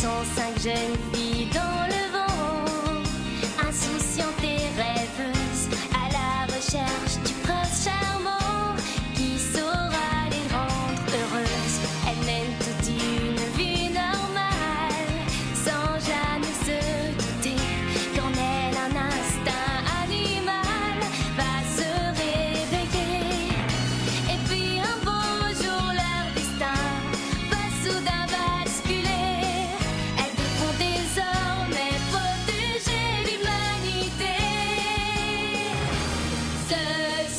sont 5 jeunes filles dans le vent, insouciantes et rêveuses, à la recherche du prince charmant qui saura les rendre heureuses. Elles mènent toute une vie normale, sans jamais se douter qu'en elles un instinct animal va se réveiller. Et puis un beau jour leur destin va soudain basculer. Elles devront désormais protéger l'humanité. Ce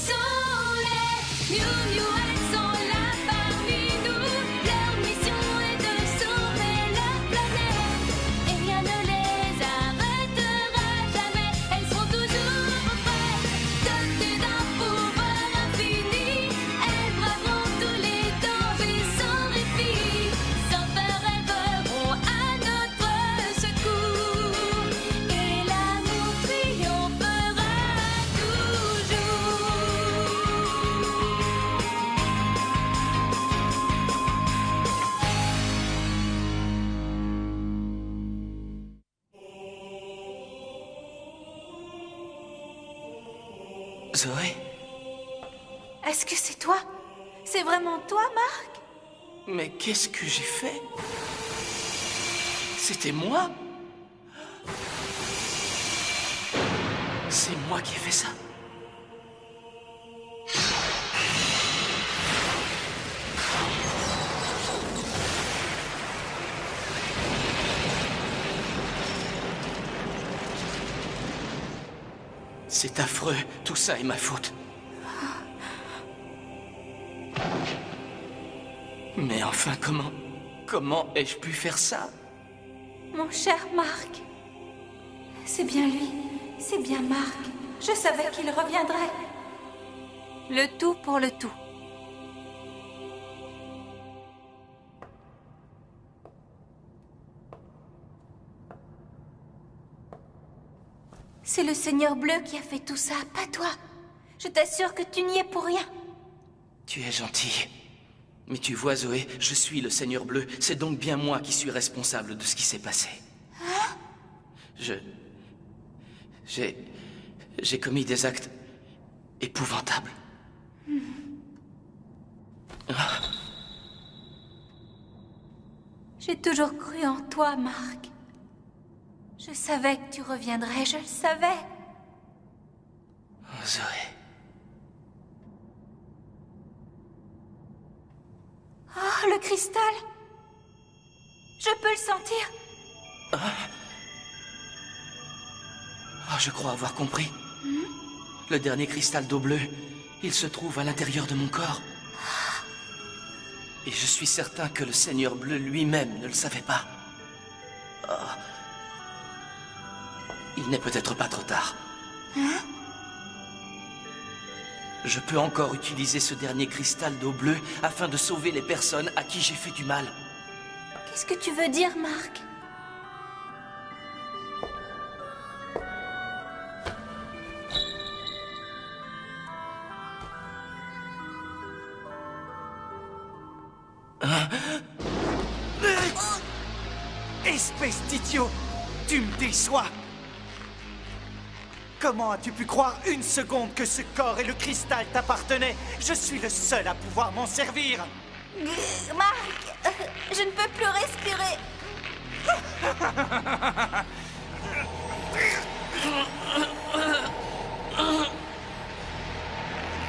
sont les Miou Miou, elles sont là parmi nous. Leur mission est de sauver la planète et rien ne les arrêtera jamais. Elles seront toujours prêtes, dotées d'un pouvoir infini. Elles braveront tous les dangers sans répit. Sans peur, elles voleront à notre secours et l'amour triomphera toujours. Zoé? Est-ce que c'est toi? C'est vraiment toi, Marc? Mais qu'est-ce que j'ai fait? C'était moi? C'est moi qui ai fait ça. C'est affreux, tout ça est ma faute. Mais enfin, comment ai-je pu faire ça? Mon cher Marc. C'est bien lui. C'est bien Marc. Je savais qu'il reviendrait. Le tout pour le tout. C'est le Seigneur Bleu qui a fait tout ça, pas toi. Je t'assure que tu n'y es pour rien. Tu es gentil. Mais tu vois, Zoé, je suis le Seigneur Bleu. C'est donc bien moi qui suis responsable de ce qui s'est passé. Hein? J'ai commis des actes épouvantables. Ah, J'ai toujours cru en toi, Marc. Je savais que tu reviendrais, je le savais. oh, Zoé. Oh, le cristal. Je peux le sentir. Oh, je crois avoir compris. Le dernier cristal d'eau bleue, il se trouve à l'intérieur de mon corps. Et je suis certain que le Seigneur Bleu lui-même ne le savait pas. Oh. Il n'est peut-être pas trop tard. Hein? Je peux encore utiliser ce dernier cristal d'eau bleue afin de sauver les personnes à qui j'ai fait du mal. Qu'est-ce que tu veux dire, Marc? Espèce d'idiot! Tu me déçois! Comment as-tu pu croire une seconde que ce corps et le cristal t'appartenaient? Je suis le seul à pouvoir m'en servir! Marc, je ne peux plus respirer.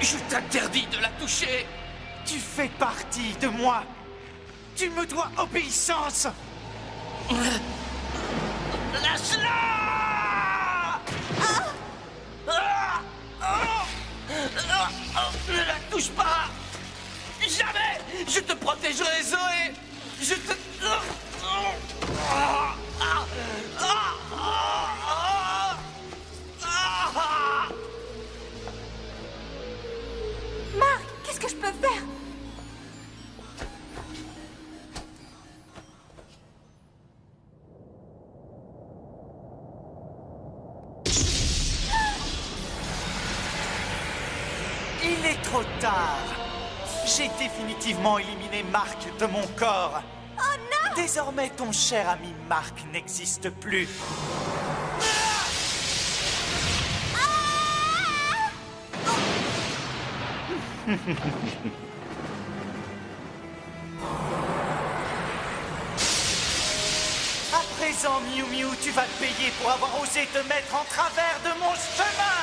Je t'interdis de la toucher! Tu fais partie de moi! Tu me dois obéissance! Lâche-la! Ne la touche pas! Jamais! Je te protégerai, Zoé! Je te... Marc, qu'est-ce que je peux faire? Il est trop tard! J'ai définitivement éliminé Marc de mon corps! Oh non! Désormais, ton cher ami Marc n'existe plus. À présent, Miu Miu, tu vas payer pour avoir osé te mettre en travers de mon chemin.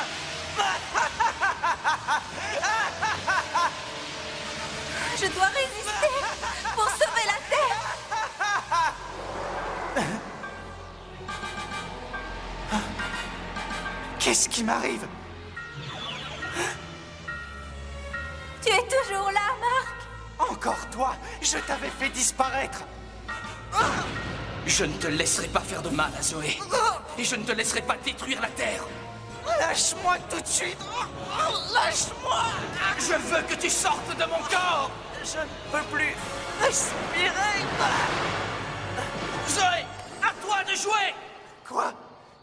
Je dois résister pour sauver la Terre. Qu'est-ce qui m'arrive? Tu es toujours là, Marc. Encore toi, je t'avais fait disparaître. Je ne te laisserai pas faire de mal à Zoé. Et je ne te laisserai pas détruire la Terre. Lâche-moi tout de suite. Lâche-moi. Je veux que tu sortes de mon corps. Je ne peux plus respirer. Zoé, à toi de jouer. Quoi?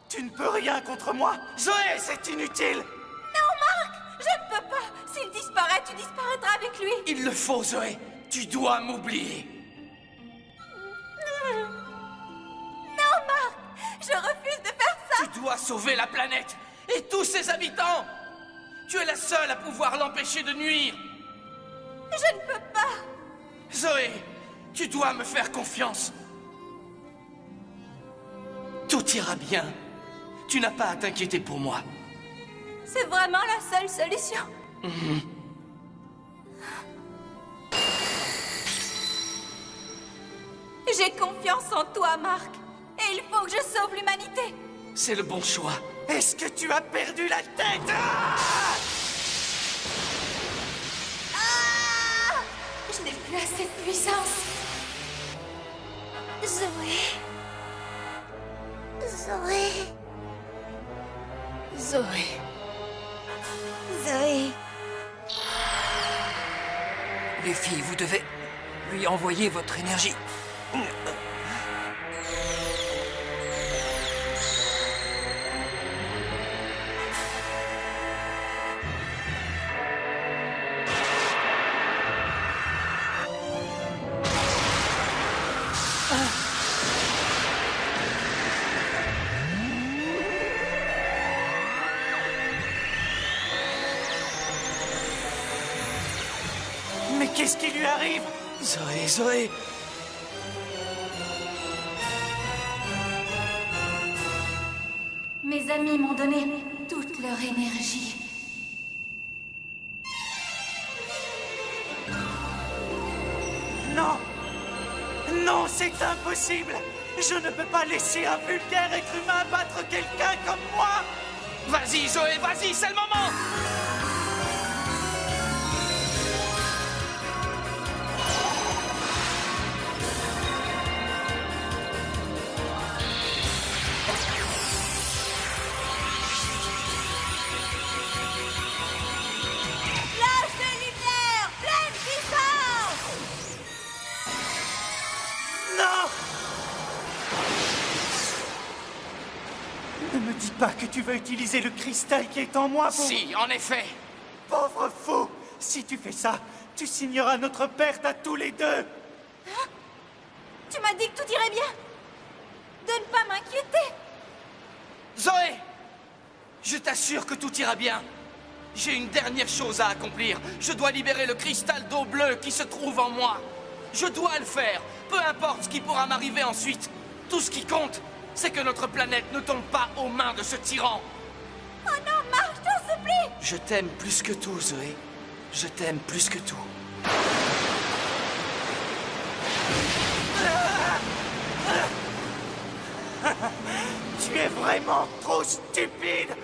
Tu ne peux rien contre moi? Zoé, c'est inutile. Non, Marc, je ne peux pas. S'il disparaît, tu disparaîtras avec lui. Il le faut, Zoé. Tu dois m'oublier. Non, Marc, je refuse de faire ça. Tu dois sauver la planète et tous ses habitants. Tu es la seule à pouvoir l'empêcher de nuire. Je ne peux pas. Zoé, tu dois me faire confiance. Tout ira bien. Tu n'as pas à t'inquiéter pour moi. C'est vraiment la seule solution. J'ai confiance en toi, Marc. Et il faut que je sauve l'humanité. C'est le bon choix. Est-ce que tu as perdu la tête? Je n'ai plus assez de puissance. Zoé. Zoé. Zoé. Zoé. Les filles, vous devez lui envoyer votre énergie. Mais qu'est-ce qui lui arrive? Zoé, Zoé. Mes amis m'ont donné toute leur énergie. Non. Non, c'est impossible. Je ne peux pas laisser un vulgaire être humain battre quelqu'un comme moi. Vas-y, Zoé, vas-y, c'est le moment. Flash de lumière, pleine puissance. Non. Ne me dis pas que tu veux utiliser le cristal qui est en moi pour... Si, en effet. Pauvre fou. Si tu fais ça, tu signeras notre perte à tous les deux. Tu m'as dit que tout irait bien. De ne pas m'inquiéter. Zoé, je t'assure que tout ira bien. J'ai une dernière chose à accomplir. Je dois libérer le cristal d'eau bleue qui se trouve en moi. Je dois le faire, peu importe ce qui pourra m'arriver ensuite. Tout ce qui compte, c'est que notre planète ne tombe pas aux mains de ce tyran. Oh non, Marc, je t'en supplie. Je t'aime plus que tout, Zoé. Je t'aime plus que tout. Tu es vraiment trop stupide.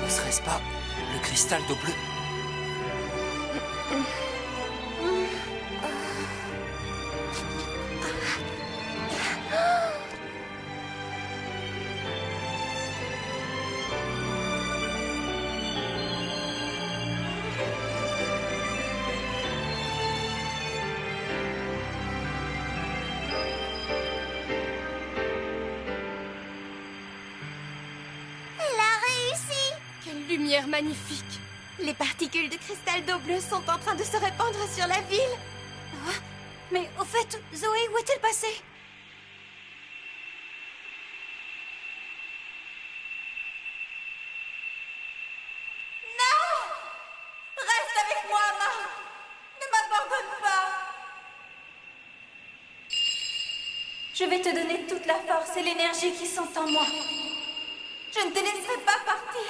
Ne serait-ce pas le cristal d'eau bleue? lumière magnifique. Les particules de cristal d'eau bleue sont en train de se répandre sur la ville. Ah, mais au fait, Zoé, où est-elle passée? Non! Reste avec moi, Marc! Ne m'abandonne pas! Je vais te donner toute la force et l'énergie qui sont en moi. Je ne te laisserai pas partir.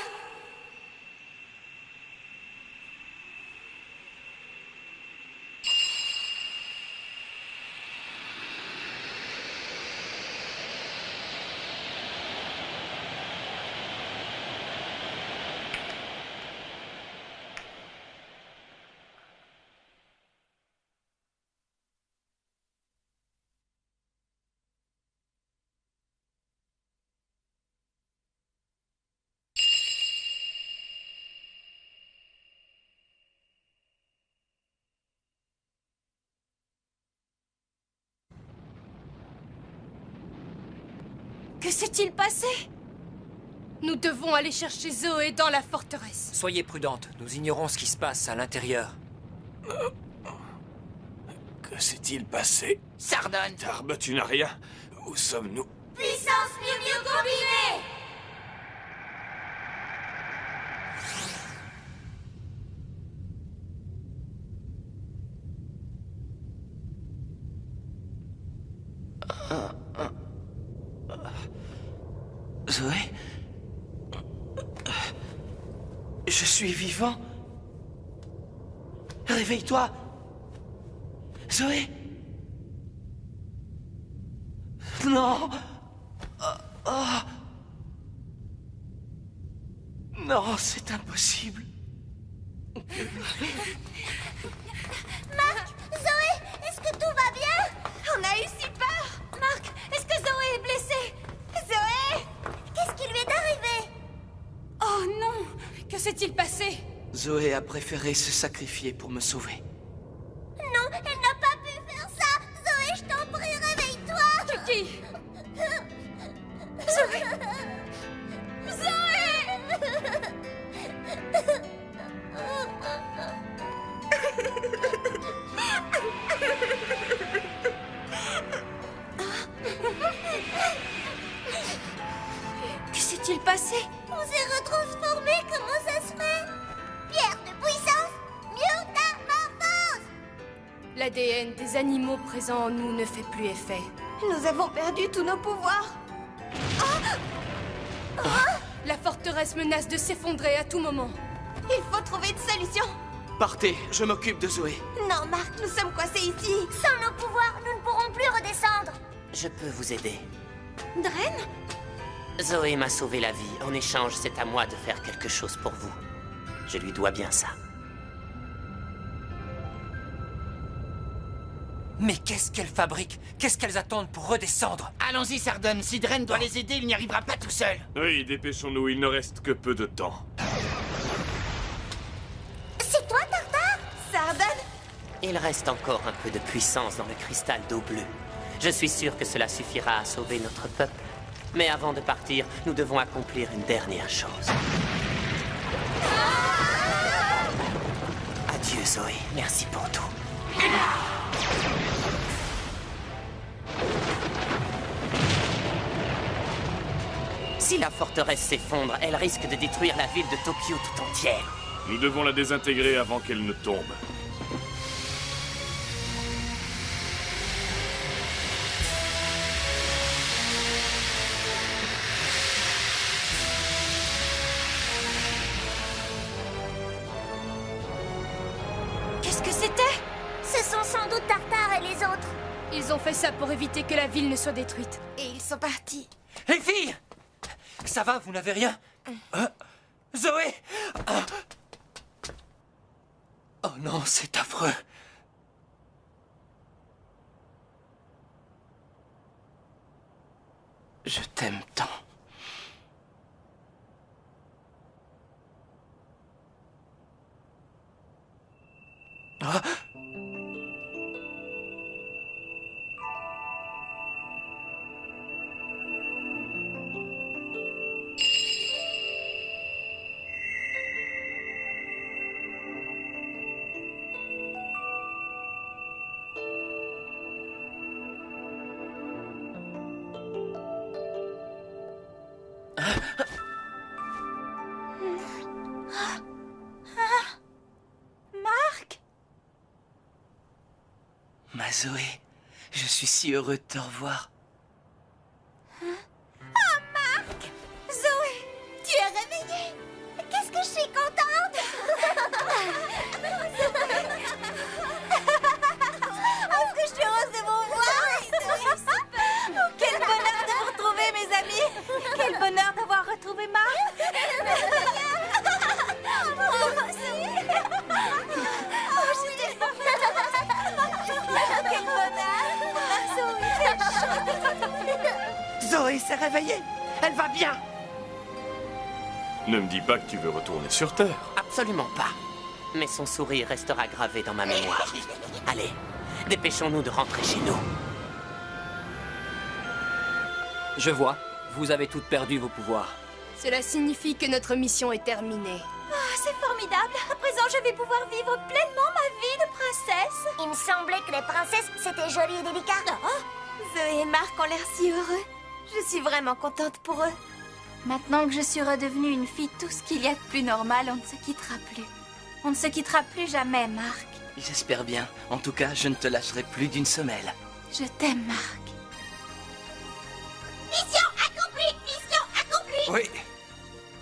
Que s'est-il passé? Nous devons aller chercher Zoé dans la forteresse. Soyez prudente, nous ignorons ce qui se passe à l'intérieur. Que s'est-il passé? Sardane! Tarbe, tu n'as rien. Où sommes-nous? Puissance mieux combinée. Zoé? Je suis vivant? Réveille-toi! Zoé? Non! Non, c'est impossible. Marc, Zoé, est-ce que tout va bien? On a eu si peur! Marc, est-ce que Zoé est blessée? Zoé! Qu'est-ce qui lui est arrivé? Oh non! Que s'est-il passé? Zoé a préféré se sacrifier pour me sauver. Non, elle n'a pas pu faire ça. Zoé, je t'en prie, réveille-toi. Qui? Zoé. Que s'est-il passé? On s'est retransformé, comment ça se fait? Pierre de puissance, métamorphose. L'ADN des animaux présents en nous ne fait plus effet. Nous avons perdu tous nos pouvoirs. La forteresse menace de s'effondrer à tout moment. Il faut trouver une solution. Partez, je m'occupe de Zoé. Non, Marc, nous sommes coincés ici. Sans nos pouvoirs, nous ne pourrons plus redescendre. Je peux vous aider. Dren? Zoé m'a sauvé la vie. En échange, c'est à moi de faire quelque chose pour vous. Je lui dois bien ça. Mais qu'est-ce qu'elles fabriquent? Qu'est-ce qu'elles attendent pour redescendre? Allons-y, Sardane. Si Dren doit les aider, il n'y arrivera pas tout seul. Oui, dépêchons-nous, il ne reste que peu de temps. C'est toi, Tartare? Sardane? Il reste encore un peu de puissance dans le cristal d'eau bleue. Je suis sûr que cela suffira à sauver notre peuple. Mais avant de partir, nous devons accomplir une dernière chose. Adieu, Zoé. Merci pour tout. Si la forteresse s'effondre, elle risque de détruire la ville de Tokyo tout entière. Nous devons la désintégrer avant qu'elle ne tombe. Qu'est-ce que c'était? Ce sont sans doute Tartare et les autres. Ils ont fait ça pour éviter que la ville ne soit détruite. Et ils sont partis. Les filles! Ça va, vous n'avez rien? Zoé! Oh non, c'est affreux. Je t'aime tant. Ah! Marc? Ma Zoé, je suis si heureux de te revoir. Zoé, tu es réveillée. Qu'est-ce que je suis contente. Est-ce que je suis heureuse de vous voir. Oh, quel bonheur de vous retrouver, mes amis! Quel bonheur d'avoir retrouvé Marc! Quel bonheur! Zoé s'est réveillée. Elle va bien. Ne me dis pas que tu veux retourner sur Terre. Absolument pas. Mais son sourire restera gravé dans ma mémoire. Allez, dépêchons-nous de rentrer chez nous. Je vois, vous avez toutes perdu vos pouvoirs. Cela signifie que notre mission est terminée. Ah, c'est formidable! À présent, je vais pouvoir vivre pleinement ma vie de princesse! Il me semblait que les princesses, c'était joli et délicat. Zoé et Marc ont l'air si heureux. Je suis vraiment contente pour eux. Maintenant que je suis redevenue une fille, tout ce qu'il y a de plus normal, on ne se quittera plus. On ne se quittera plus jamais, Marc. J'espère bien. En tout cas, je ne te lâcherai plus d'une semelle. Je t'aime, Marc. Mission accomplie. Mission accomplie. Oui.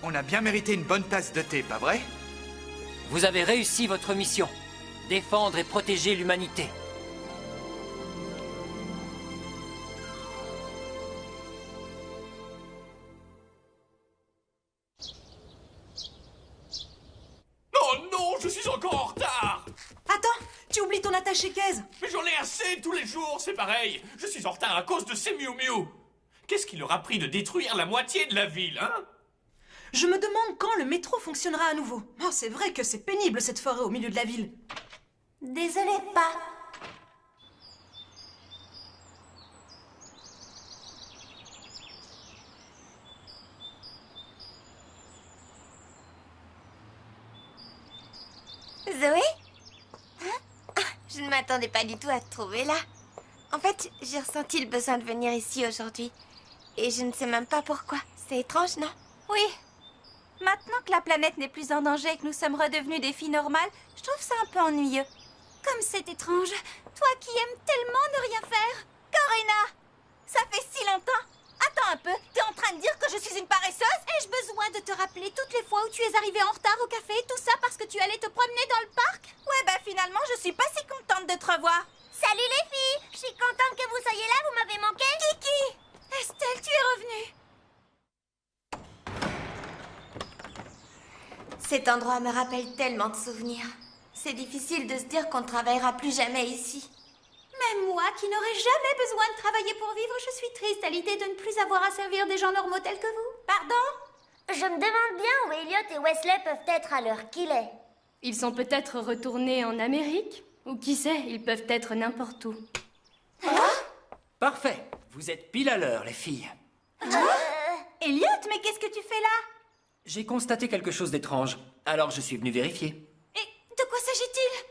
On a bien mérité une bonne tasse de thé, pas vrai? Vous avez réussi votre mission. Défendre et protéger l'humanité. Oh non, je suis encore en retard. Attends, tu oublies ton attaché-caisse. Mais j'en ai assez tous les jours, c'est pareil. Je suis en retard à cause de ces miou-miou. Qu'est-ce qui leur a pris de détruire la moitié de la ville, hein? Je me demande quand le métro fonctionnera à nouveau. Oh, c'est vrai que c'est pénible cette forêt au milieu de la ville. Désolée, pas. Zoé? Je ne m'attendais pas du tout à te trouver là. En fait, j'ai ressenti le besoin de venir ici aujourd'hui. Et je ne sais même pas pourquoi. C'est étrange, non? Oui. Maintenant que la planète n'est plus en danger et que nous sommes redevenus des filles normales, je trouve ça un peu ennuyeux. Comme c'est étrange. Toi qui aimes tellement ne rien faire. Corinna, ça fait si longtemps. Attends un peu, t'es en train de dire que je suis une paresseuse? Ai-je besoin de te rappeler toutes les fois où tu es arrivée en retard au café, tout ça parce que tu allais te promener dans le parc? Ouais, bah finalement, je suis pas si contente de te revoir. Salut les filles! Je suis contente que vous soyez là, vous m'avez manqué? Kiki! Estelle, tu es revenue. Cet endroit me rappelle tellement de souvenirs. C'est difficile de se dire qu'on ne travaillera plus jamais ici. Même moi, qui n'aurais jamais besoin de travailler pour vivre, je suis triste à l'idée de ne plus avoir à servir des gens normaux tels que vous. Pardon? Je me demande bien où Elliot et Wesley peuvent être à l'heure qu'il est. Ils sont peut-être retournés en Amérique. Ou qui sait, ils peuvent être n'importe où. Parfait. Vous êtes pile à l'heure, les filles. Elliot, mais qu'est-ce que tu fais là? J'ai constaté quelque chose d'étrange, alors je suis venu vérifier. Et de quoi s'agit-il?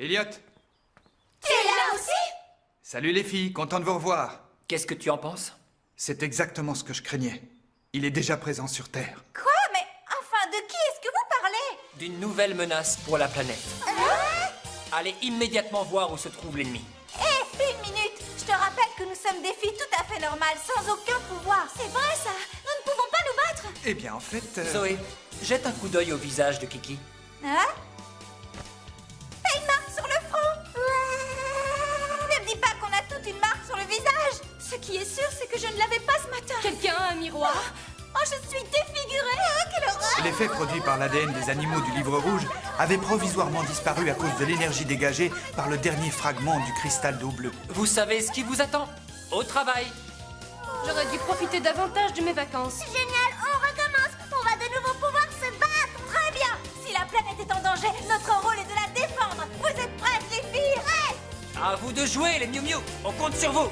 Elliot! Tu es là aussi? Salut les filles, content de vous revoir. Qu'est-ce que tu en penses? C'est exactement ce que je craignais. Il est déjà présent sur Terre. Quoi? Mais enfin, de qui est-ce que vous parlez? D'une nouvelle menace pour la planète. Allez immédiatement voir où se trouve l'ennemi. Hé, une minute! Je te rappelle que nous sommes des filles tout à fait normales, sans aucun pouvoir. C'est vrai ça? Nous ne pouvons pas nous battre! Eh bien, en fait... Zoé, jette un coup d'œil au visage de Kiki. Hein? Une marque sur le front! Ne me dis pas qu'on a toute une marque sur le visage! Ce qui est sûr, c'est que je ne l'avais pas ce matin. Quelqu'un a un miroir? Oh, je suis défigurée! Quelle horreur! L'effet produit par l'ADN des animaux du livre rouge avait provisoirement disparu à cause de l'énergie dégagée par le dernier fragment du cristal d'eau bleue. Vous savez ce qui vous attend? Au travail! J'aurais dû profiter davantage de mes vacances. Génial, on recommence! On va de nouveau pouvoir se battre! Très bien! Si la planète est en danger, notre rôle est de la défendre! Vous êtes prêtes, les filles? Prêtes! À vous de jouer, les miou-miou! On compte sur vous!